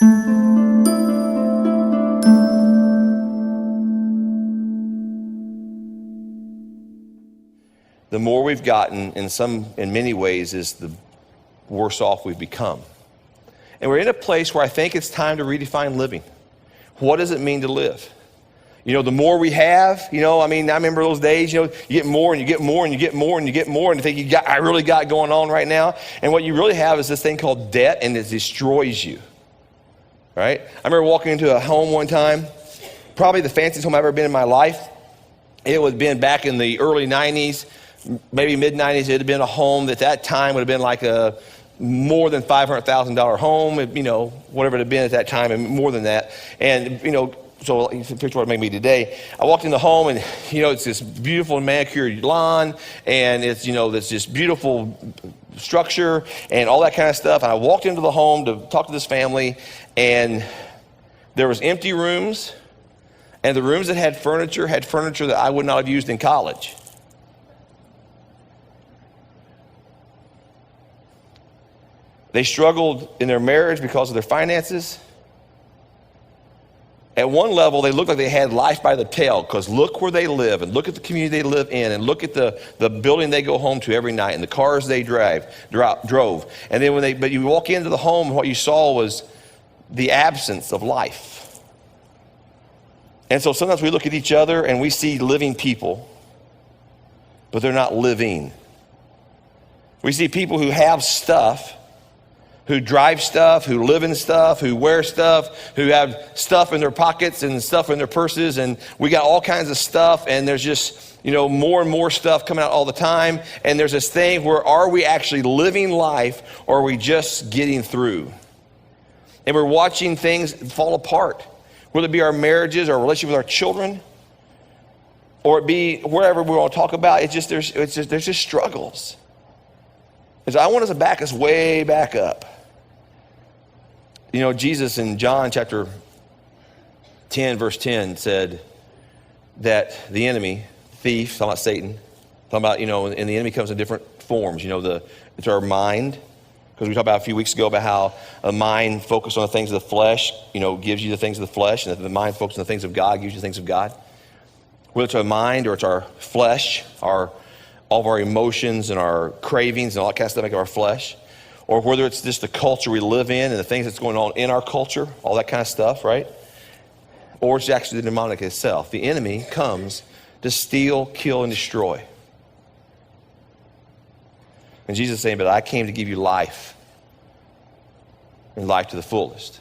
The more we've gotten, in many ways, is the worse off we've become. And we're in a place where I think it's time to redefine living. What does it mean to live? You know, the more we have, I remember those days, you get more and you get more and you get more and you get more and you think I really got going on right now. And what you really have is this thing called debt, and it destroys you, right? I remember walking into a home one time, probably the fanciest home I've ever been in my life. It would have been back in the early 90s, maybe mid-90s. It had been a home that at that time would have been like a more than $500,000 home, whatever it had been at that time, and more than that. And, so picture what it made me today. I walked in the home and, it's this beautiful manicured lawn and it's, this just beautiful structure and all that kind of stuff. And I walked into the home to talk to this family and there was empty rooms, and the rooms that had furniture that I would not have used in college. They struggled in their marriage because of their finances. At one level, they looked like they had life by the tail because look where they live and look at the community they live in and look at the building they go home to every night and the cars they drove. And then but you walk into the home, what you saw was the absence of life. And so sometimes we look at each other and we see living people, but they're not living. We see people who have stuff, who drive stuff, who live in stuff, who wear stuff, who have stuff in their pockets and stuff in their purses, and we got all kinds of stuff, and there's just, more and more stuff coming out all the time, and there's this thing where are we actually living life, or are we just getting through? And we're watching things fall apart, whether it be our marriages, our relationship with our children, or it be wherever we want to talk about. There's just struggles. And so I want us to back us way back up. Jesus in John chapter 10, verse 10 said that the enemy, thief, talking about Satan, talking about, and the enemy comes in different forms. It's our mind, because we talked about a few weeks ago about how a mind focused on the things of the flesh, gives you the things of the flesh, and that the mind focused on the things of God gives you the things of God. Whether it's our mind or it's our flesh, all of our emotions and our cravings and all that kind of stuff make our flesh, or whether it's just the culture we live in and the things that's going on in our culture, all that kind of stuff, right? Or it's actually the demonic itself. The enemy comes to steal, kill, and destroy. And Jesus is saying, but I came to give you life, and life to the fullest.